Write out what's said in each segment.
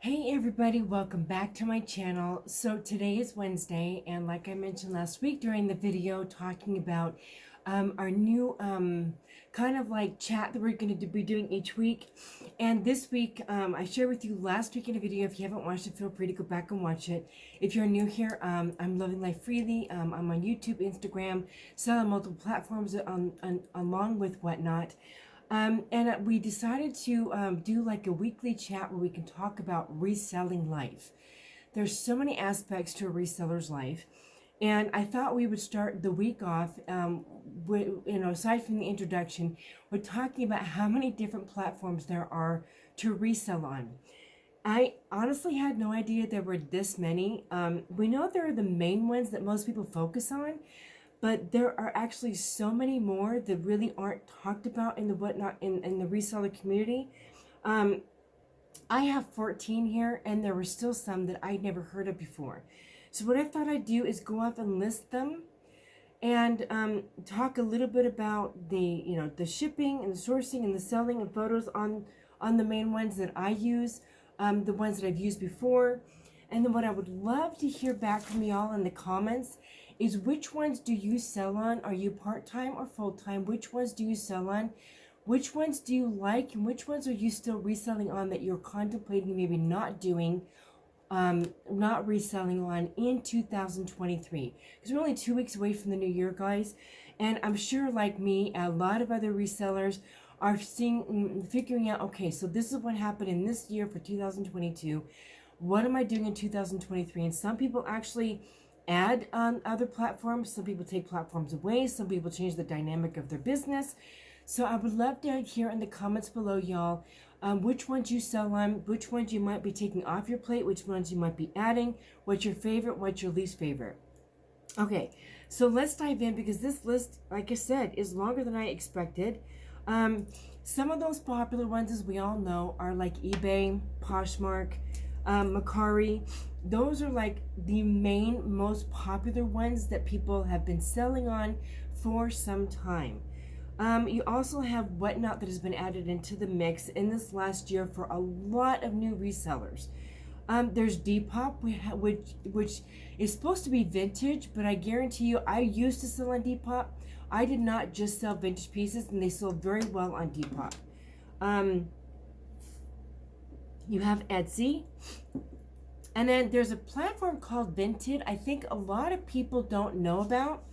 Hey everybody, welcome back to my channel. So today is Wednesday, and like I mentioned last week during the video talking about our new kind of like chat that we're going to be doing each week. And this week, I shared with you last week in a video. If you haven't watched it, feel free to go back and watch it. If you're new here, I'm Loving Life Freely. I'm on YouTube, Instagram, sell on multiple platforms along with whatnot. And we decided to do like a weekly chat where we can talk about reselling life. There's so many aspects to a reseller's life. And I thought we would start the week off, aside from the introduction, we're talking about how many different platforms there are to resell on. I honestly had no idea there were this many. We know there are the main ones that most people focus on, but there are actually so many more that really aren't talked about in the in the reseller community. I have 14 here, and there were still some that I'd never heard of before. So what I thought I'd do is go off and list them and talk a little bit about the shipping and the sourcing and the selling and photos on the main ones that I use, the ones that I've used before. And then what I would love to hear back from y'all in the comments is which ones do you sell on? Are you part-time or full-time? Which ones do you sell on? Which ones do you like? And which ones are you still reselling on that you're contemplating maybe not doing, not reselling on in 2023? Because we're only 2 weeks away from the new year, guys. And I'm sure, like me, a lot of other resellers are figuring out, okay, so this is what happened in this year for 2022. What am I doing in 2023? And some people actually add on other platforms. Some people take platforms away. Some people change the dynamic of their business. So I would love to hear in the comments below, y'all, which ones you sell on, which ones you might be taking off your plate, which ones you might be adding, what's your favorite, what's your least favorite. Okay, so let's dive in because this list, like I said, is longer than I expected. Some of those popular ones, as we all know, are like eBay, Poshmark, Mercari. Those are like the main most popular ones that people have been selling on for some time. You also have Whatnot that has been added into the mix in this last year for a lot of new resellers. There's Depop, which is supposed to be vintage, but I guarantee you, I used to sell on Depop. I did not just sell vintage pieces, and they sold very well on Depop. You have Etsy. And then there's a platform called Vinted. I think a lot of people don't know about.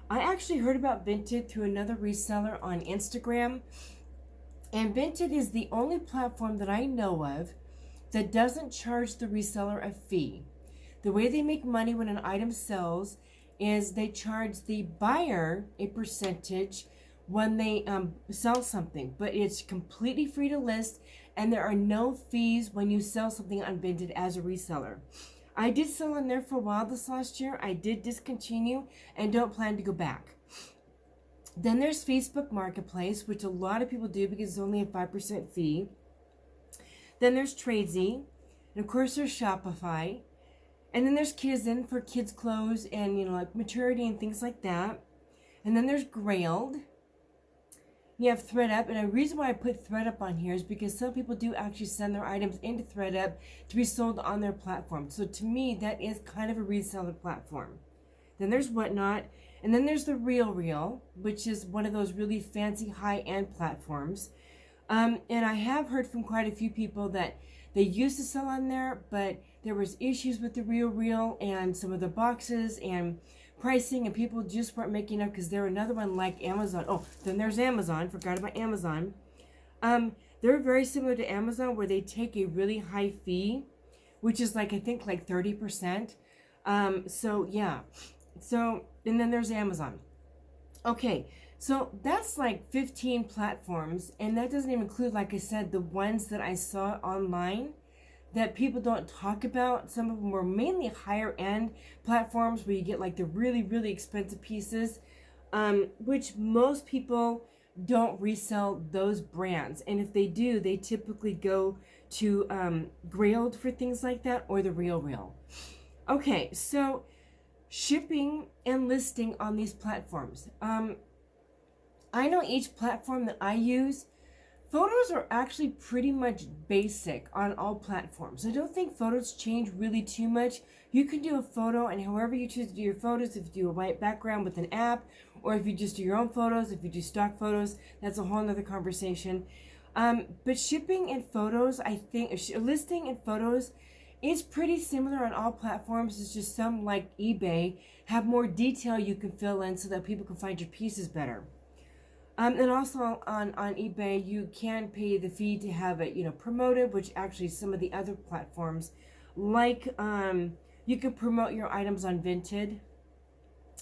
I actually heard about Vinted through another reseller on Instagram. And Vinted is the only platform that I know of that doesn't charge the reseller a fee. The way they make money when an item sells is they charge the buyer a percentage when they sell something, but it's completely free to list, and there are no fees when you sell something on Vinted as a reseller. I did sell on there for a while this last year. I did discontinue and don't plan to go back. Then there's Facebook Marketplace, which a lot of people do because it's only a 5% fee. Then there's Tradesy, and of course there's Shopify. And then there's Kizen for kids' clothes and like maturity and things like that. And then there's Grailed. You have ThreadUp, and the reason why I put ThreadUp on here is because some people do actually send their items into ThreadUp to be sold on their platform. So to me, that is kind of a reseller platform. Then there's Whatnot, and then there's the RealReal, which is one of those really fancy high-end platforms. And I have heard from quite a few people that they used to sell on there, but there was issues with the RealReal and some of the boxes and pricing, and people just weren't making up because they're another one like Amazon. Oh, then there's Amazon. Forgot about Amazon. They're very similar to Amazon, where they take a really high fee, which is like, I think like 30%. So yeah. So, and then there's Amazon. Okay, so that's like 15 platforms, and that doesn't even include, like I said, the ones that I saw online that people don't talk about. Some of them were mainly higher end platforms where you get like the really, really expensive pieces, which most people don't resell those brands. And if they do, they typically go to Grailed for things like that, or the RealReal. Okay, so shipping and listing on these platforms. I know each platform that I use Photos are actually pretty much basic on all platforms. I don't think photos change really too much. You can do a photo, and however you choose to do your photos, if you do a white background with an app, or if you just do your own photos, if you do stock photos, that's a whole nother conversation. But shipping and photos, I think, listing and photos is pretty similar on all platforms. It's just some, like eBay, have more detail you can fill in so that people can find your pieces better. And also on eBay, you can pay the fee to have it, promoted, which actually some of the other platforms, like you can promote your items on Vinted.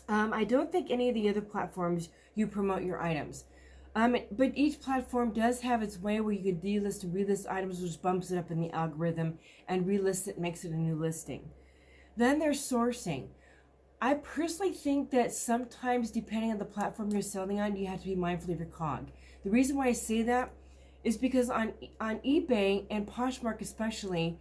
I don't think any of the other platforms you promote your items. But each platform does have its way where you can delist and relist items, which bumps it up in the algorithm, and relist it, makes it a new listing. Then there's sourcing. I personally think that sometimes, depending on the platform you're selling on, you have to be mindful of your COG. The reason why I say that is because on eBay and Poshmark especially,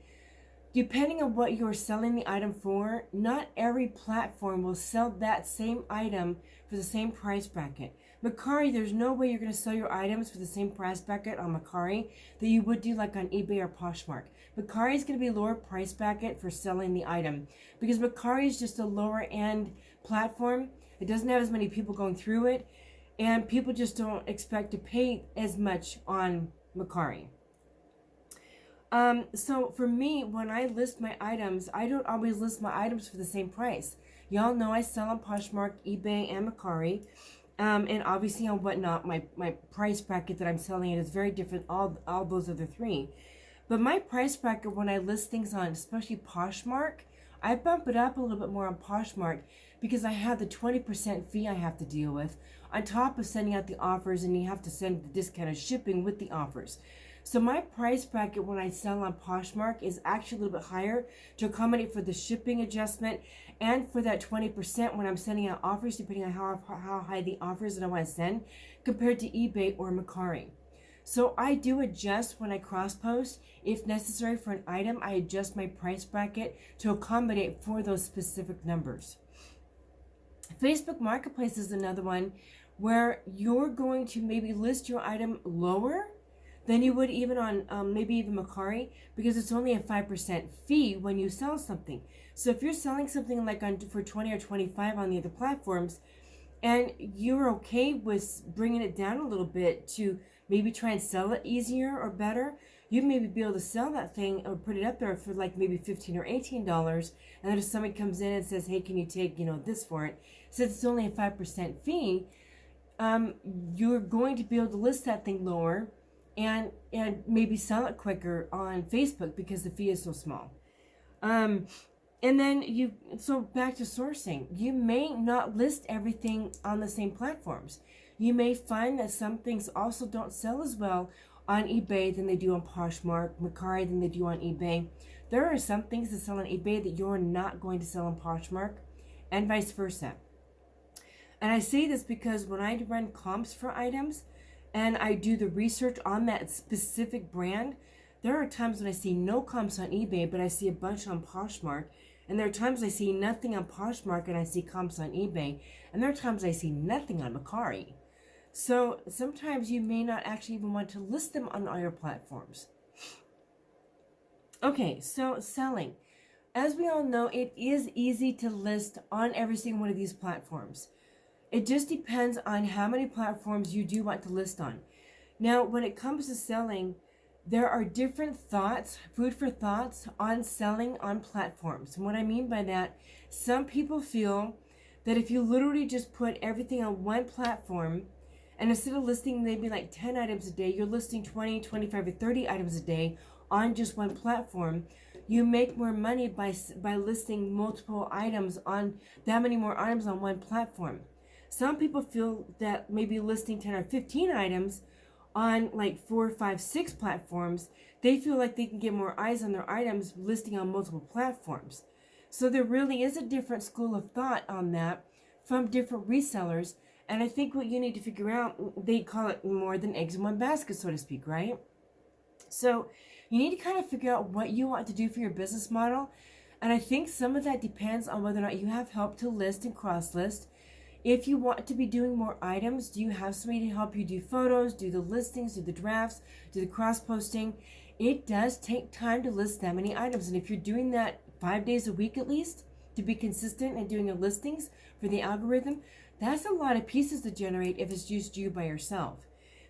depending on what you're selling the item for, not every platform will sell that same item for the same price bracket. Mercari, there's no way you're going to sell your items for the same price bracket on Mercari that you would do like on eBay or Poshmark. Mercari is going to be a lower price bracket for selling the item because Mercari is just a lower end platform. It doesn't have as many people going through it, and people just don't expect to pay as much on Mercari. So for me, when I list my items, I don't always list my items for the same price. Y'all know I sell on Poshmark, eBay, and Mercari. And obviously on Whatnot, my price bracket that I'm selling it is very different, all those other three. But my price bracket when I list things on, especially Poshmark, I bump it up a little bit more on Poshmark because I have the 20% fee I have to deal with on top of sending out the offers, and you have to send the discounted shipping with the offers. So my price bracket when I sell on Poshmark is actually a little bit higher to accommodate for the shipping adjustment and for that 20% when I'm sending out offers, depending on how high the offers that I want to send, compared to eBay or Mercari. So I do adjust when I cross post. If necessary for an item, I adjust my price bracket to accommodate for those specific numbers. Facebook Marketplace is another one where you're going to maybe list your item lower than you would even on maybe even Mercari, because it's only a 5% fee when you sell something. So if you're selling something like for 20 or 25 on the other platforms, and you're okay with bringing it down a little bit to maybe try and sell it easier or better, you maybe be able to sell that thing or put it up there for like maybe $15 or $18. And then if somebody comes in and says, hey, can you take this for it? Since it's only a 5% fee, you're going to be able to list that thing lower and maybe sell it quicker on Facebook because the fee is so small. And then so back to sourcing, you may not list everything on the same platforms. You may find that some things also don't sell as well on eBay than they do on Poshmark, Mercari than they do on eBay. There are some things that sell on eBay that you're not going to sell on Poshmark, and vice versa. And I say this because when I run comps for items and I do the research on that specific brand, there are times when I see no comps on eBay, but I see a bunch on Poshmark. And there are times I see nothing on Poshmark and I see comps on eBay. And there are times I see nothing on Mercari. So sometimes you may not actually even want to list them on all your platforms. Okay, so selling. As we all know, it is easy to list on every single one of these platforms. It just depends on how many platforms you do want to list on. Now, when it comes to selling, there are different thoughts, food for thoughts on selling on platforms. And what I mean by that, some people feel that if you literally just put everything on one platform, and instead of listing maybe like 10 items a day, you're listing 20, 25, or 30 items a day on just one platform, you make more money by listing multiple items on that many more items on one platform. Some people feel that maybe listing 10 or 15 items on like 4, 5, 6 platforms, they feel like they can get more eyes on their items listing on multiple platforms. So there really is a different school of thought on that from different resellers. And I think what you need to figure out, they call it more than eggs in one basket, so to speak, right? So you need to kind of figure out what you want to do for your business model. And I think some of that depends on whether or not you have help to list and cross list. If you want to be doing more items, do you have somebody to help you do photos, do the listings, do the drafts, do the cross-posting? It does take time to list that many items. And if you're doing that 5 days a week at least, to be consistent and doing your listings for the algorithm, that's a lot of pieces to generate if it's just you by yourself.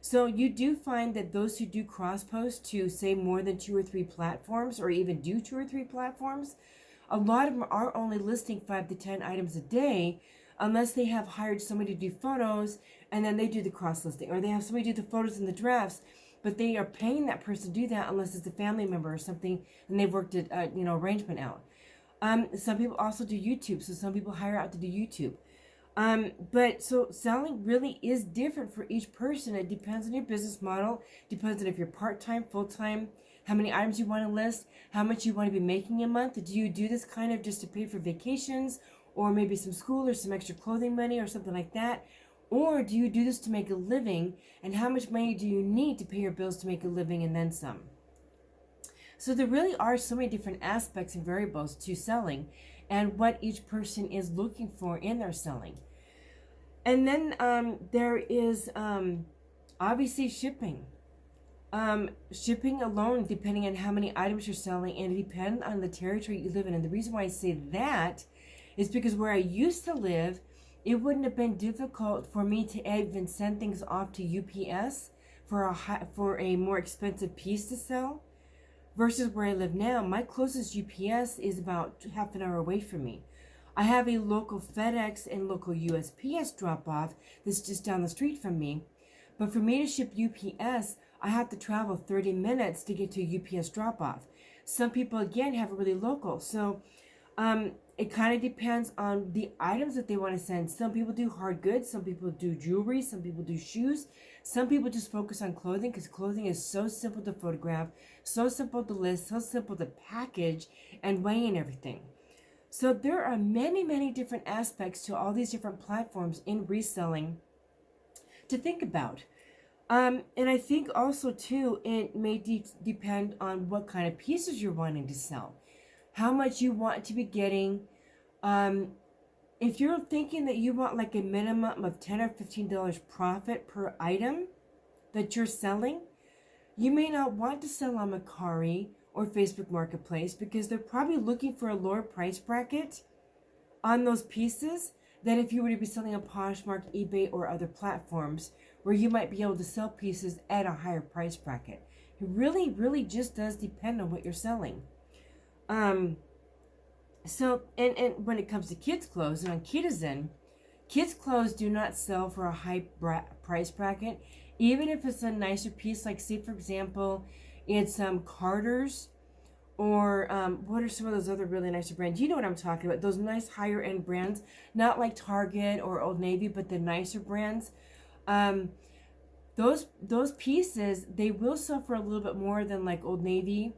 So you do find that those who do cross-post to say more than 2 or 3 platforms, or even do 2 or 3 platforms, a lot of them are only listing 5 to 10 items a day, unless they have hired somebody to do photos and then they do the cross listing, or they have somebody do the photos and the drafts, but they are paying that person to do that unless it's a family member or something and they've worked it arrangement out. Some people also do YouTube, so some people hire out to do YouTube. But so selling really is different for each person. It depends on your business model, depends on if you're part-time, full-time, how many items you want to list, how much you want to be making a month. Do you do this kind of just to pay for vacations, or maybe some school or some extra clothing money or something like that? Or do you do this to make a living, and how much money do you need to pay your bills to make a living and then some? So there really are so many different aspects and variables to selling and what each person is looking for in their selling. And then there is obviously shipping. Shipping alone, depending on how many items you're selling, and it depends on the territory you live in. And the reason why I say that is because where I used to live, it wouldn't have been difficult for me to even send things off to UPS for a more expensive piece to sell, versus where I live now. My closest UPS is about half an hour away from me. I have a local FedEx and local USPS drop-off that's just down the street from me. But for me to ship UPS, I have to travel 30 minutes to get to a UPS drop-off. Some people, again, have it really local. So it kind of depends on the items that they want to send. Some people do hard goods. Some people do jewelry. Some people do shoes. Some people just focus on clothing, because clothing is so simple to photograph, so simple to list, so simple to package and weigh in everything. So there are many, many different aspects to all these different platforms in reselling to think about. And I think also too, it may depend on what kind of pieces you're wanting to sell, how much you want to be getting. If you're thinking that you want like a minimum of $10 or $15 profit per item that you're selling, you may not want to sell on Mercari or Facebook Marketplace, because they're probably looking for a lower price bracket on those pieces than if you were to be selling on Poshmark, eBay, or other platforms where you might be able to sell pieces at a higher price bracket. It really, really just does depend on what you're selling. So, and when it comes to kids' clothes, and on Kidizen, kids' clothes do not sell for a high price bracket, even if it's a nicer piece, like say, for example, it's Carter's, or what are some of those other really nicer brands? You know what I'm talking about. Those nice higher end brands, not like Target or Old Navy, but the nicer brands. Those pieces, they will sell for a little bit more than like Old Navy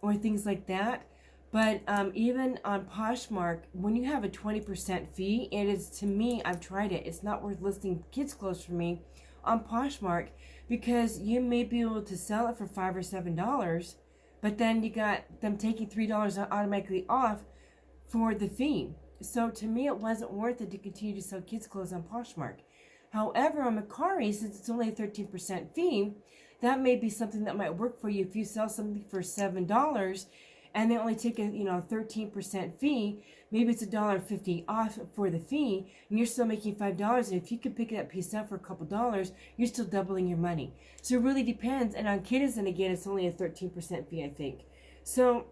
or things like that. But even on Poshmark, when you have a 20% fee, it is, to me, I've tried it, it's not worth listing kids' clothes for me on Poshmark, because you may be able to sell it for $5 or $7, but then you got them taking $3 automatically off for the fee. So to me, it wasn't worth it to continue to sell kids' clothes on Poshmark. However, on Mercari, since it's only a 13% fee, that may be something that might work for you. If you sell something for $7 and they only take a 13% fee, maybe it's $1.50 off for the fee, and you're still making $5. And if you can pick that piece up for a couple dollars, you're still doubling your money. So it really depends. And on Kidizen, again, it's only a 13% fee, I think. So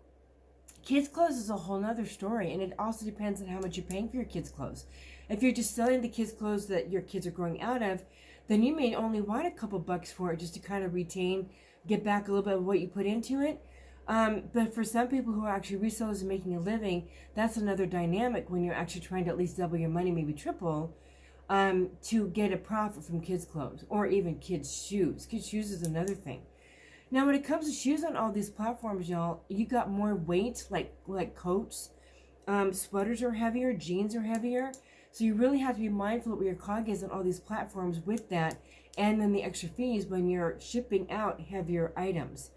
kids' clothes is a whole nother story, and it also depends on how much you're paying for your kids' clothes. If you're just selling the kids' clothes that your kids are growing out of, then you may only want a couple bucks for it, just to kind of get back a little bit of what you put into it. But for some people who are actually resellers and making a living, that's another dynamic when you're actually trying to at least double your money, maybe triple, to get a profit from kids' clothes or even kids' shoes. Kids' shoes is another thing. Now, when it comes to shoes on all these platforms, y'all, you got more weight, like coats. Sweaters are heavier, jeans are heavier. So you really have to be mindful of what your COG is on all these platforms with that, and then the extra fees when you're shipping out heavier items.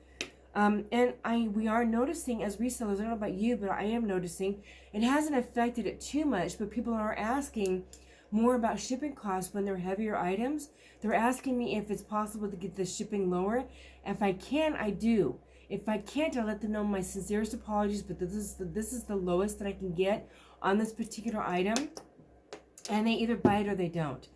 We are noticing as resellers, I don't know about you, but I am noticing, it hasn't affected it too much, but people are asking, more about shipping costs when they're heavier items. They're asking me if it's possible to get the shipping lower. If I can, I do. If I can't, I let them know my sincerest apologies, but this is the lowest that I can get on this particular item. And they either buy it or they don't.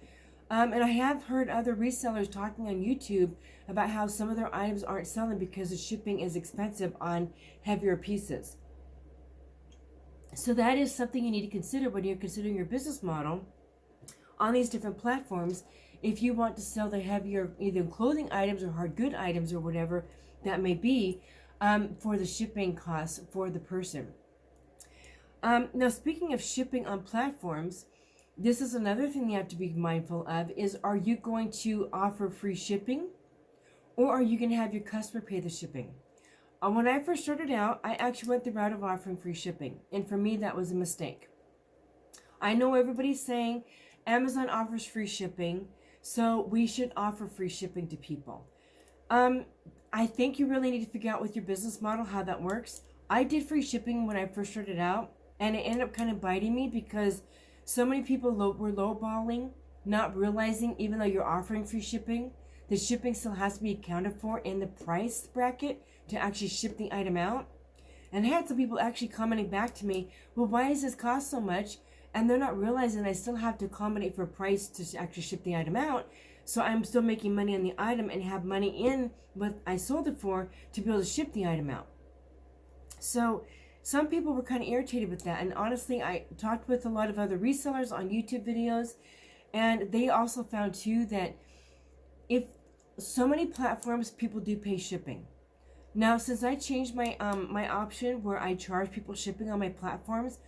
And I have heard other resellers talking on YouTube about how some of their items aren't selling because the shipping is expensive on heavier pieces. So that is something you need to consider when you're considering your business model on these different platforms. If you want to sell the heavier either clothing items or hard good items or whatever that may be, for the shipping costs for the person. Now, speaking of shipping on platforms, this is another thing you have to be mindful of is, are you going to offer free shipping or are you going to have your customer pay the shipping? When I first started out, I actually went the route of offering free shipping. And for me, that was a mistake. I know everybody's saying Amazon offers free shipping, so we should offer free shipping to people. I think you really need to figure out with your business model how that works. I did free shipping when I first started out, and it ended up kind of biting me because so many people were lowballing, not realizing even though you're offering free shipping, the shipping still has to be accounted for in the price bracket to actually ship the item out. And I had some people actually commenting back to me, well, why does this cost so much? And they're not realizing I still have to accommodate for a price to actually ship the item out. So I'm still making money on the item and have money in what I sold it for to be able to ship the item out. So some people were kind of irritated with that. And honestly, I talked with a lot of other resellers on YouTube videos, and they also found too that if so many platforms, people do pay shipping. Now, since I changed my my option where I charge people shipping on my platforms,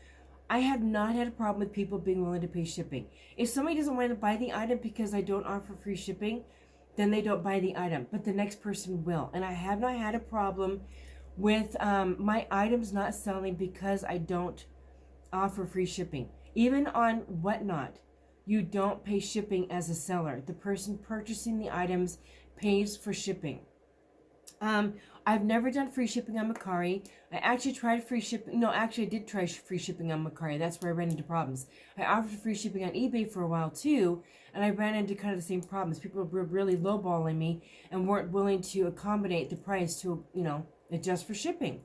I have not had a problem with people being willing to pay shipping. If somebody doesn't want to buy the item because I don't offer free shipping, then they don't buy the item, but the next person will. And I have not had a problem with my items not selling because I don't offer free shipping. Even on Whatnot, you don't pay shipping as a seller. The person purchasing the items pays for shipping. I've never done free shipping on Mercari. I actually tried free shipping. No, actually I did try free shipping on Mercari. That's where I ran into problems. I offered free shipping on eBay for a while too, and I ran into kind of the same problems. People were really lowballing me and weren't willing to accommodate the price to, adjust for shipping.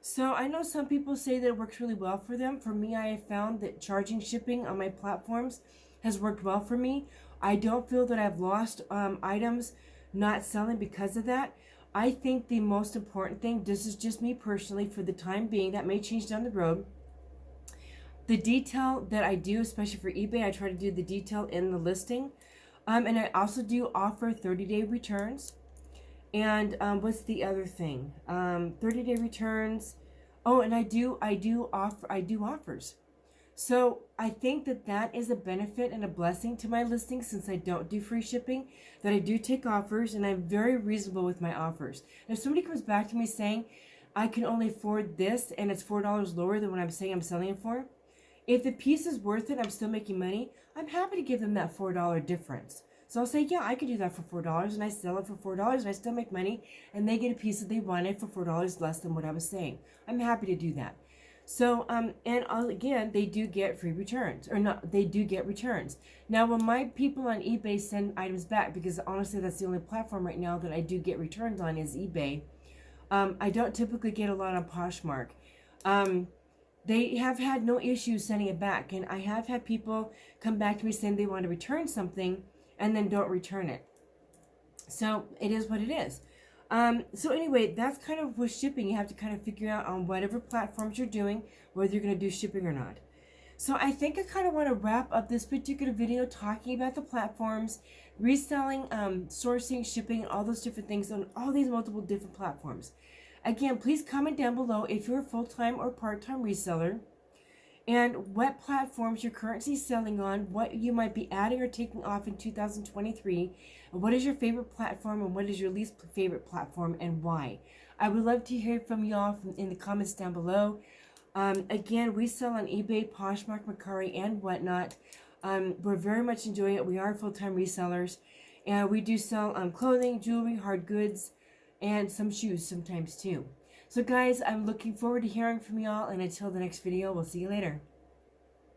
So I know some people say that it works really well for them. For me, I have found that charging shipping on my platforms has worked well for me. I don't feel that I've lost items not selling because of that. I think the most important thing, this is just me personally for the time being, that may change down the road. The detail that I do, especially for eBay, I try to do the detail in the listing. And I also do offer 30-day returns. And what's the other thing? 30-day returns. Oh, and I do offers. So I think that is a benefit and a blessing to my listing, since I don't do free shipping, that I do take offers, and I'm very reasonable with my offers. And if somebody comes back to me saying, I can only afford this and it's $4 lower than what I'm saying I'm selling it for, if the piece is worth it, I'm still making money, I'm happy to give them that $4 difference. So I'll say, yeah, I could do that for $4, and I sell it for $4, and I still make money, and they get a piece that they wanted for $4 less than what I was saying. I'm happy to do that. So, and again, they do get free returns, or not, they do get returns. Now, when my people on eBay send items back, because honestly, that's the only platform right now that I do get returns on is eBay. I don't typically get a lot on Poshmark. They have had no issues sending it back, and I have had people come back to me saying they want to return something and then don't return it. So it is what it is. So anyway, that's kind of with shipping. You have to kind of figure out on whatever platforms you're doing, whether you're going to do shipping or not. So I think I kind of want to wrap up this particular video talking about the platforms, reselling, sourcing, shipping, all those different things on all these multiple different platforms. Again, please comment down below if you're a full-time or part-time reseller, and what platforms you're currently selling on, what you might be adding or taking off in 2023, and what is your favorite platform and what is your least favorite platform and why. I would love to hear from y'all in the comments down below. Again, we sell on eBay, Poshmark, Mercari, and Whatnot. We're very much enjoying it. We are full-time resellers, and we do sell clothing, jewelry, hard goods, and some shoes sometimes too. So guys, I'm looking forward to hearing from y'all, and until the next video, we'll see you later.